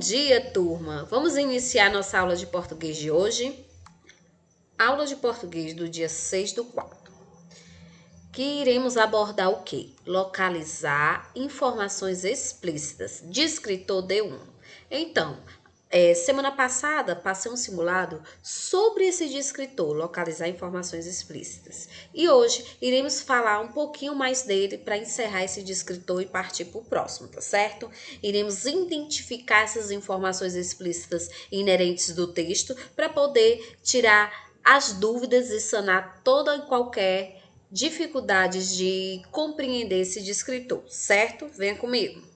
dia, turma! Vamos iniciar nossa aula de português de hoje. Aula de português do dia 6/4. Que iremos abordar o quê? Localizar informações explícitas. Descritor D1. Então, semana passada passei um simulado sobre esse descritor, localizar informações explícitas. E hoje iremos falar um pouquinho mais dele para encerrar esse descritor e partir para o próximo, tá certo? Iremos identificar essas informações explícitas inerentes do texto para poder tirar as dúvidas e sanar toda e qualquer dificuldades de compreender esse descritor, certo? Venha comigo.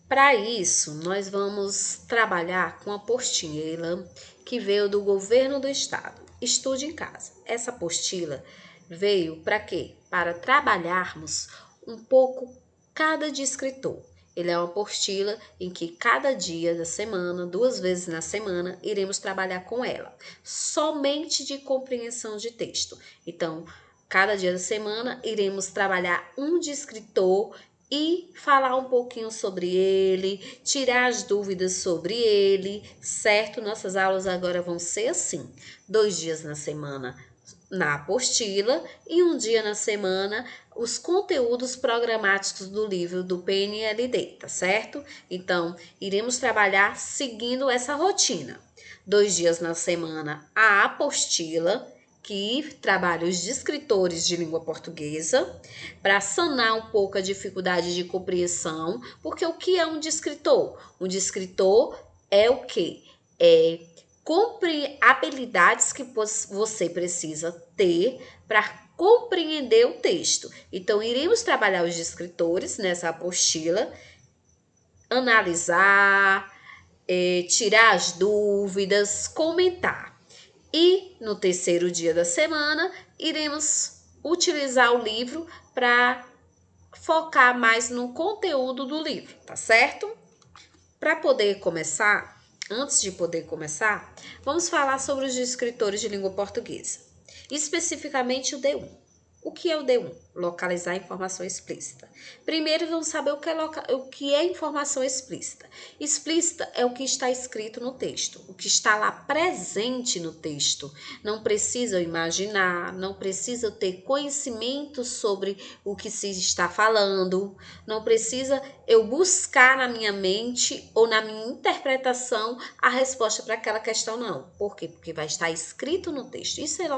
Para isso, nós vamos trabalhar com a apostila que veio do governo do estado. Estude em casa. Essa apostila veio para quê? Para trabalharmos um pouco cada descritor. Ele é uma apostila em que cada dia da semana, 2 vezes na semana, iremos trabalhar com ela. Somente de compreensão de texto. Então, cada dia da semana, iremos trabalhar um descritor e falar um pouquinho sobre ele, tirar as dúvidas sobre ele, certo? Nossas aulas agora vão ser assim: 2 dias na semana na apostila e 1 dia na semana os conteúdos programáticos do livro do PNLD, tá certo? Então, iremos trabalhar seguindo essa rotina. 2 dias na semana a apostila, que trabalha os descritores de língua portuguesa, para sanar um pouco a dificuldade de compreensão, porque o que é um descritor? Um descritor é o quê? Habilidades que você precisa ter para compreender o texto. Então, iremos trabalhar os descritores nessa apostila, analisar, tirar as dúvidas, comentar. E no 3º dia da semana, iremos utilizar o livro para focar mais no conteúdo do livro, tá certo? Para poder começar, antes de poder começar, vamos falar sobre os descritores de língua portuguesa, especificamente o D1. O que é o D1? Localizar informação explícita. Primeiro, vamos saber o que é informação explícita. Explícita é o que está escrito no texto, o que está lá presente no texto. Não precisa imaginar, não precisa ter conhecimento sobre o que se está falando, não precisa eu buscar na minha mente ou na minha interpretação a resposta para aquela questão, não. Por quê? Porque vai estar escrito no texto. Isso é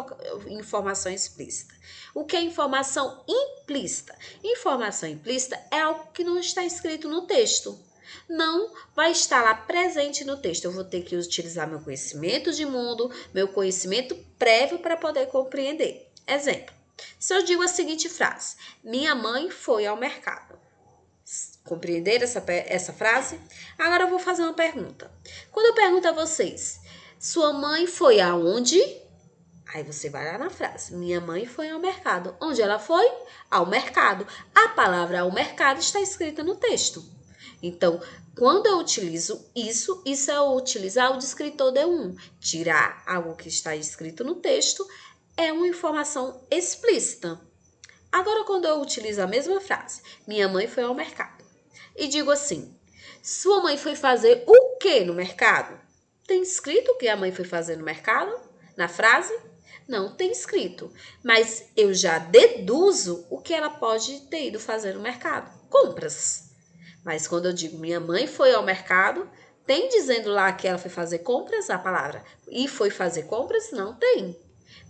informação explícita. O que é informação implícita? Informação implícita é algo que não está escrito no texto. Não vai estar lá presente no texto. Eu vou ter que utilizar meu conhecimento de mundo, meu conhecimento prévio para poder compreender. Exemplo, se eu digo a seguinte frase: minha mãe foi ao mercado. Compreenderam essa frase? Agora eu vou fazer uma pergunta. Quando eu pergunto a vocês, sua mãe foi aonde? Aí você vai lá na frase: minha mãe foi ao mercado. Onde ela foi? Ao mercado. A palavra ao mercado está escrita no texto. Então, quando eu utilizo isso é utilizar o descritor D1. Tirar algo que está escrito no texto é uma informação explícita. Agora, quando eu utilizo a mesma frase: minha mãe foi ao mercado, e digo assim: sua mãe foi fazer o que no mercado? Tem escrito o que a mãe foi fazer no mercado? Na frase? Não tem escrito, mas eu já deduzo o que ela pode ter ido fazer no mercado: compras. Mas quando eu digo minha mãe foi ao mercado, tem dizendo lá que ela foi fazer compras a palavra e foi fazer compras? Não tem.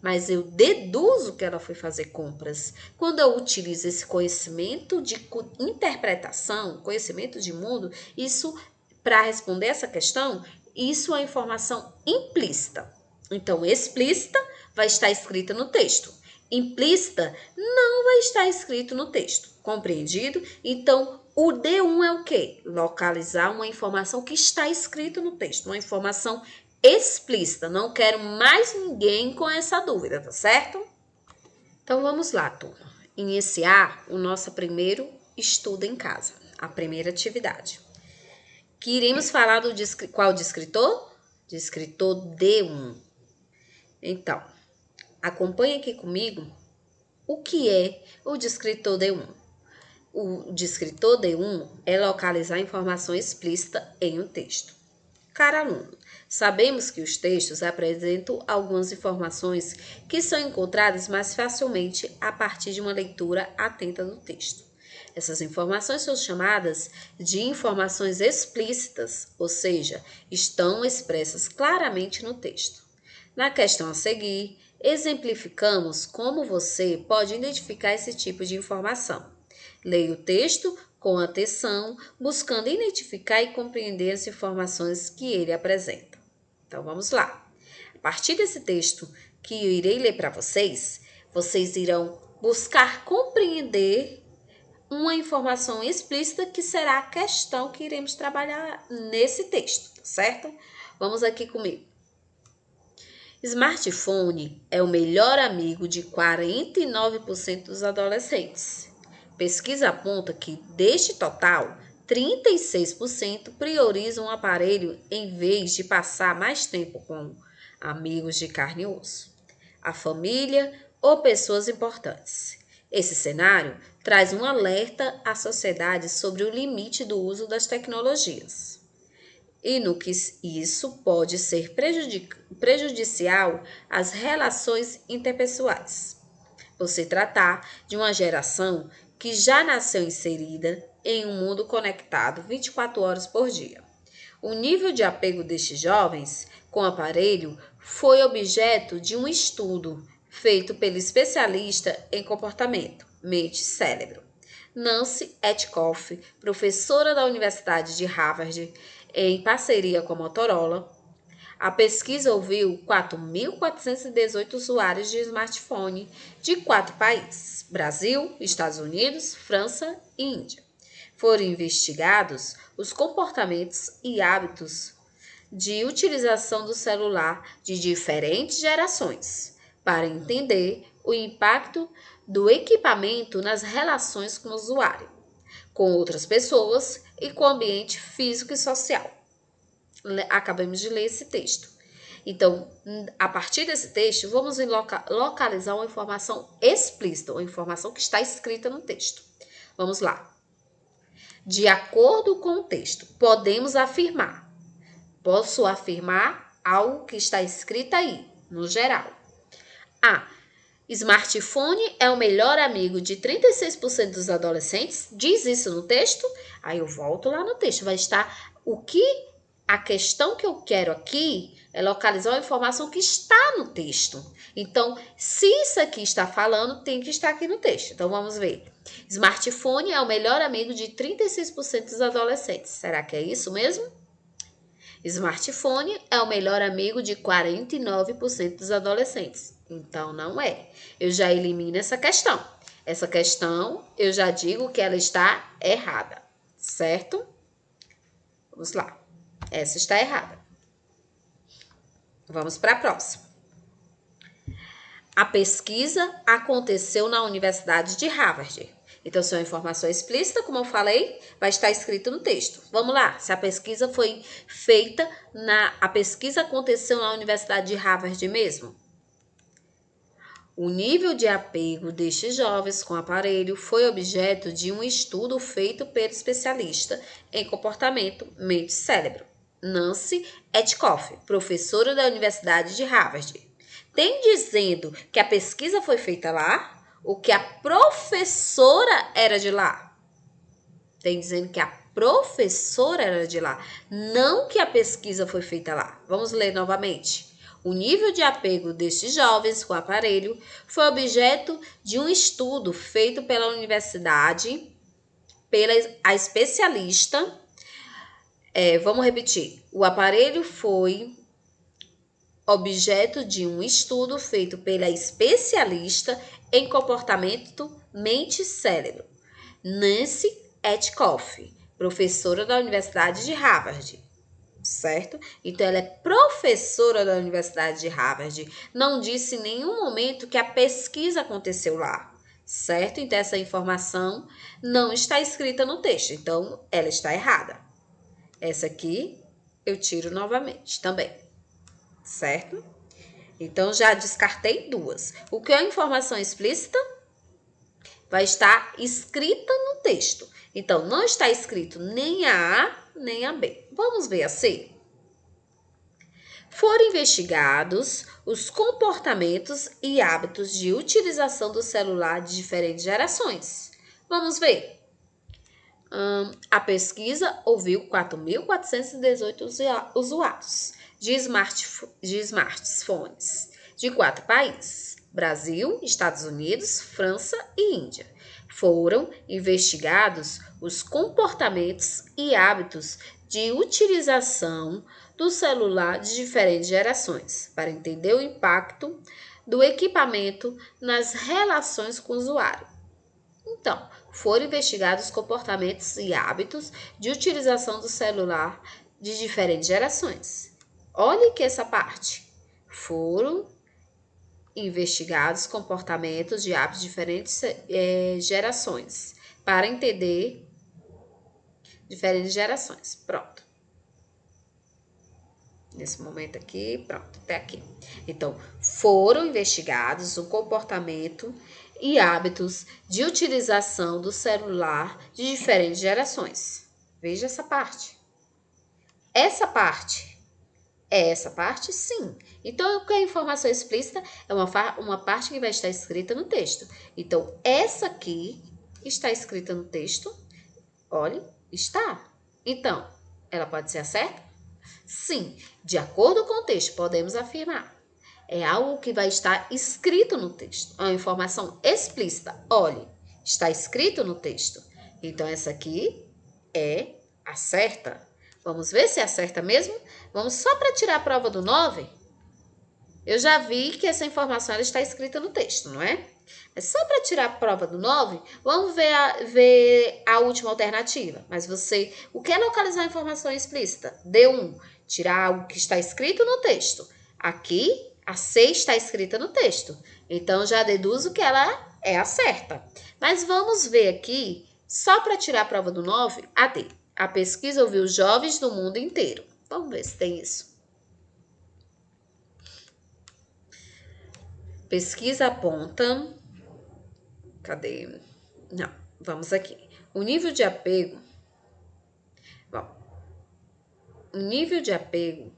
Mas eu deduzo que ela foi fazer compras. Quando eu utilizo esse conhecimento de interpretação, conhecimento de mundo, isso, para responder essa questão, isso é informação implícita. Então, explícita vai estar escrita no texto. Implícita não vai estar escrito no texto. Compreendido? Então, o D1 é o quê? Localizar uma informação que está escrita no texto, uma informação explícita. Não quero mais ninguém com essa dúvida, tá certo? Então, vamos lá, turma. Iniciar o nosso primeiro estudo em casa, a primeira atividade. Que iremos falar do qual descritor? Descritor D1. Então, acompanhe aqui comigo o que é o descritor D1. O descritor D1 é localizar informação explícita em um texto. Caro aluno, sabemos que os textos apresentam algumas informações que são encontradas mais facilmente a partir de uma leitura atenta do texto. Essas informações são chamadas de informações explícitas, ou seja, estão expressas claramente no texto. Na questão a seguir, exemplificamos como você pode identificar esse tipo de informação. Leia o texto com atenção, buscando identificar e compreender as informações que ele apresenta. Então vamos lá. A partir desse texto que eu irei ler para vocês, vocês irão buscar compreender uma informação explícita que será a questão que iremos trabalhar nesse texto, certo? Vamos aqui comigo. Smartphone é o melhor amigo de 49% dos adolescentes. Pesquisa aponta que, deste total, 36% priorizam o aparelho em vez de passar mais tempo com amigos de carne e osso, a família ou pessoas importantes. Esse cenário traz um alerta à sociedade sobre o limite do uso das tecnologias e no que isso pode ser prejudicial às relações interpessoais, por se tratar de uma geração que já nasceu inserida em um mundo conectado 24 horas por dia. O nível de apego destes jovens com o aparelho foi objeto de um estudo feito pelo especialista em comportamento, mente e cérebro, Nancy Etkoff, professora da Universidade de Harvard, em parceria com a Motorola. A pesquisa ouviu 4.418 usuários de smartphone de 4 países: Brasil, Estados Unidos, França e Índia. Foram investigados os comportamentos e hábitos de utilização do celular de diferentes gerações, para entender o impacto do equipamento nas relações com o usuário, com outras pessoas e com o ambiente físico e social. Acabamos de ler esse texto. Então, a partir desse texto, vamos localizar uma informação explícita, uma informação que está escrita no texto. Vamos lá. De acordo com o texto, posso afirmar algo que está escrito aí, no geral. A. Smartphone é o melhor amigo de 36% dos adolescentes. Diz isso no texto? Aí eu volto lá no texto. Vai estar a questão que eu quero aqui é localizar uma informação que está no texto. Então, se isso aqui está falando, tem que estar aqui no texto. Então, vamos ver. Smartphone é o melhor amigo de 36% dos adolescentes. Será que é isso mesmo? Smartphone é o melhor amigo de 49% dos adolescentes. Então, não é. Eu já elimino essa questão. Essa questão, eu já digo que ela está errada, certo? Vamos lá. Essa está errada. Vamos para a próxima. A pesquisa aconteceu na Universidade de Harvard. Então, se é uma informação explícita, como eu falei, vai estar escrito no texto. Vamos lá, se a pesquisa foi feita a pesquisa aconteceu na Universidade de Harvard mesmo? O nível de apego destes jovens com o aparelho foi objeto de um estudo feito pelo especialista em comportamento, mente e cérebro, Nancy Etkoff, professora da Universidade de Harvard. Tem dizendo que a pesquisa foi feita lá? O que a professora era de lá. Tem dizendo que a professora era de lá, não que a pesquisa foi feita lá. Vamos ler novamente. O nível de apego destes jovens com o aparelho foi objeto de um estudo feito pela universidade, pela a especialista. Vamos repetir. O aparelho foi objeto de um estudo feito pela especialista em comportamento, mente e cérebro, Nancy Etkoff, professora da Universidade de Harvard, certo? Então, ela é professora da Universidade de Harvard. Não disse em nenhum momento que a pesquisa aconteceu lá, certo? Então, essa informação não está escrita no texto, então, ela está errada. Essa aqui, eu tiro novamente também, certo? Então, já descartei duas. O que é informação explícita? Vai estar escrita no texto. Então, não está escrito nem a A, nem a B. Vamos ver a C? Foram investigados os comportamentos e hábitos de utilização do celular de diferentes gerações. Vamos ver. A pesquisa ouviu 4.418 usuários de smartphones de 4 países: Brasil, Estados Unidos, França e Índia. Foram investigados os comportamentos e hábitos de utilização do celular de diferentes gerações, para entender o impacto do equipamento nas relações com o usuário. Então, foram investigados comportamentos e hábitos de utilização do celular de diferentes gerações. Olhe que essa parte. Foram investigados comportamentos de hábitos de diferentes gerações, para entender diferentes gerações. Pronto. Nesse momento aqui, pronto, até aqui. Então, foram investigados o comportamento e hábitos de utilização do celular de diferentes gerações. Veja essa parte. Essa parte é essa parte? Sim. Então, o que é informação explícita? É uma parte que vai estar escrita no texto. Então, essa aqui está escrita no texto. Olhe, está. Então, ela pode ser a certa? Sim. De acordo com o texto, podemos afirmar. É algo que vai estar escrito no texto. É uma informação explícita. Olhe, está escrito no texto. Então, essa aqui é a certa. Vamos ver se é a certa mesmo? Vamos só para tirar a prova do 9. Eu já vi que essa informação ela está escrita no texto, não é? Mas só para tirar a prova do 9, vamos ver a última alternativa. Mas o que é localizar a informação explícita? D1, tirar algo que está escrito no texto. Aqui, a C está escrita no texto. Então, já deduzo que ela é a certa. Mas vamos ver aqui, só para tirar a prova do 9, a D. A pesquisa ouviu jovens do mundo inteiro. Vamos ver se tem isso. Pesquisa aponta... Cadê? Não, vamos aqui. O nível de apego... Bom, o nível de apego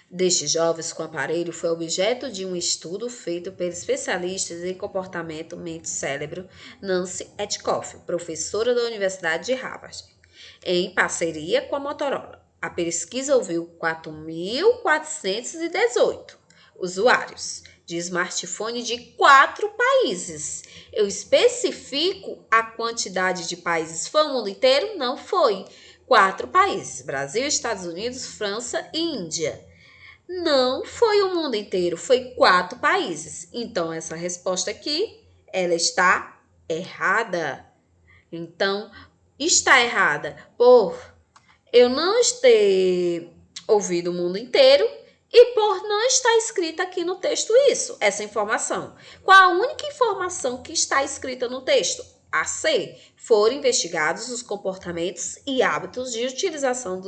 destes jovens com aparelho foi objeto de um estudo feito pelos especialistas em comportamento, mente e cérebro, Nancy Etkoff, professora da Universidade de Harvard, em parceria com a Motorola. A pesquisa ouviu 4.418 usuários de smartphone de 4 países. Eu especifico a quantidade de países. Foi o mundo inteiro? Não foi. 4 países: Brasil, Estados Unidos, França e Índia. Não foi o mundo inteiro, foi 4 países. Então, essa resposta aqui, ela está errada. Então, está errada por eu não ter ouvido o mundo inteiro e por não estar escrita aqui no texto essa informação. Qual a única informação que está escrita no texto? A C. Foram investigados os comportamentos e hábitos de utilização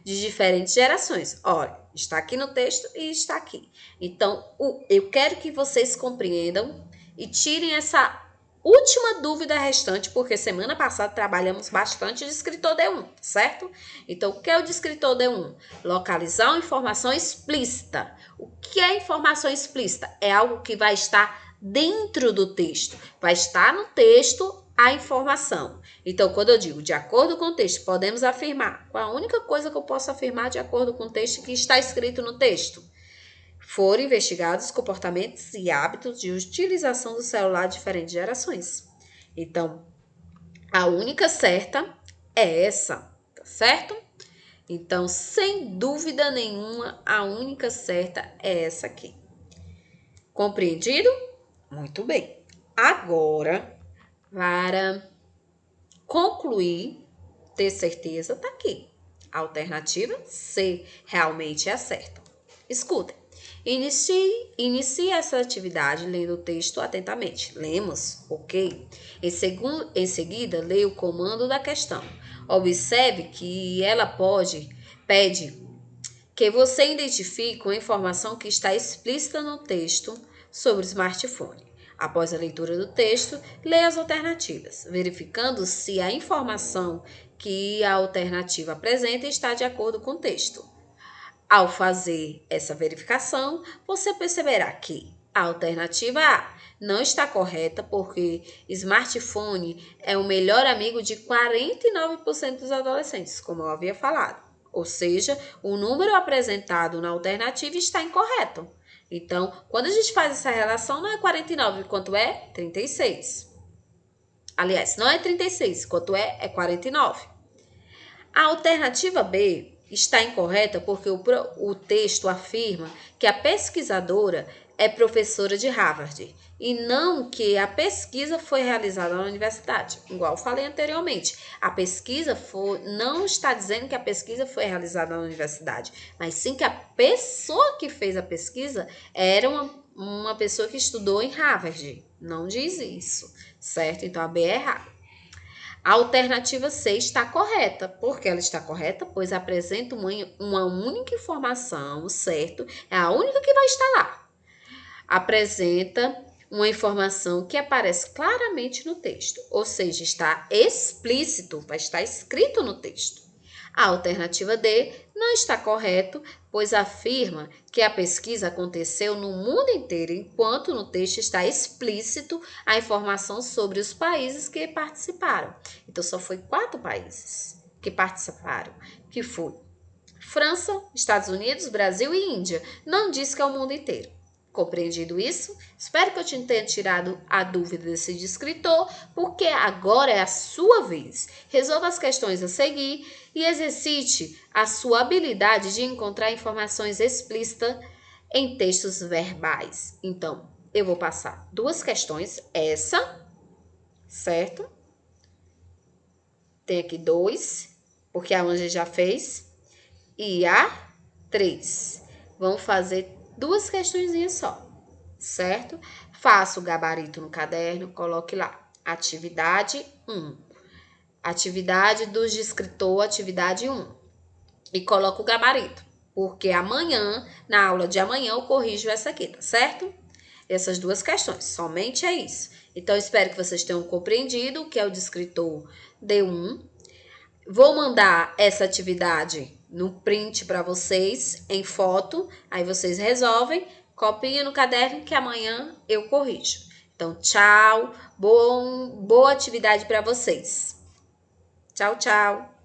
de diferentes gerações. Olha, está aqui no texto e está aqui. Então, eu quero que vocês compreendam e tirem essa última dúvida restante, porque semana passada trabalhamos bastante de escritor D1, certo? Então, o que é o descritor D1? Localizar uma informação explícita. O que é informação explícita? É algo que vai estar dentro do texto. Vai estar no texto a informação. Então, quando eu digo de acordo com o texto, podemos afirmar. Qual a única coisa que eu posso afirmar de acordo com o texto que está escrito no texto? Foram investigados comportamentos e hábitos de utilização do celular de diferentes gerações. Então, a única certa é essa, tá certo? Então, sem dúvida nenhuma, a única certa é essa aqui. Compreendido? Muito bem. Agora, para concluir, ter certeza, tá aqui. A alternativa C realmente é a certa. Escutem. Inicie essa atividade lendo o texto atentamente. Lemos, ok? Em seguida, leia o comando da questão. Observe que ela pede que você identifique uma informação que está explícita no texto sobre o smartphone. Após a leitura do texto, leia as alternativas, verificando se a informação que a alternativa apresenta está de acordo com o texto. Ao fazer essa verificação, você perceberá que a alternativa A não está correta, porque smartphone é o melhor amigo de 49% dos adolescentes, como eu havia falado. Ou seja, o número apresentado na alternativa está incorreto. Então, quando a gente faz essa relação, não é 49, quanto é? 36. Aliás, não é 36, quanto é 49. A alternativa B está incorreta porque o texto afirma que a pesquisadora é professora de Harvard e não que a pesquisa foi realizada na universidade. Igual eu falei anteriormente, a pesquisa não está dizendo que a pesquisa foi realizada na universidade, mas sim que a pessoa que fez a pesquisa era uma pessoa que estudou em Harvard. Não diz isso, certo? Então a B é errada. A alternativa C está correta. Por que ela está correta? Pois apresenta uma única informação, certo? É a única que vai estar lá. Apresenta uma informação que aparece claramente no texto, ou seja, está explícito, vai estar escrito no texto. A alternativa D não está correto, pois afirma que a pesquisa aconteceu no mundo inteiro, enquanto no texto está explícito a informação sobre os países que participaram. Então, só foi 4 países que participaram, que foi França, Estados Unidos, Brasil e Índia. Não diz que é o mundo inteiro. Compreendido isso? Espero que eu te tenha tirado a dúvida desse descritor, porque agora é a sua vez. Resolva as questões a seguir e exercite a sua habilidade de encontrar informações explícitas em textos verbais. Então, eu vou passar 2 questões, essa, certo? Tem aqui 2, porque a Anja já fez, e a 3. Vamos fazer 2 questõezinhas só, certo? Faça o gabarito no caderno, coloque lá, atividade 1. Atividade do descritor, atividade 1. E coloque o gabarito, porque amanhã, na aula de amanhã, eu corrijo essa aqui, tá certo? Essas 2 questões, somente é isso. Então, espero que vocês tenham compreendido o que é o descritor D1. Vou mandar essa atividade no print para vocês, em foto, aí vocês resolvem, copiem no caderno que amanhã eu corrijo. Então, tchau, boa atividade para vocês. Tchau, tchau.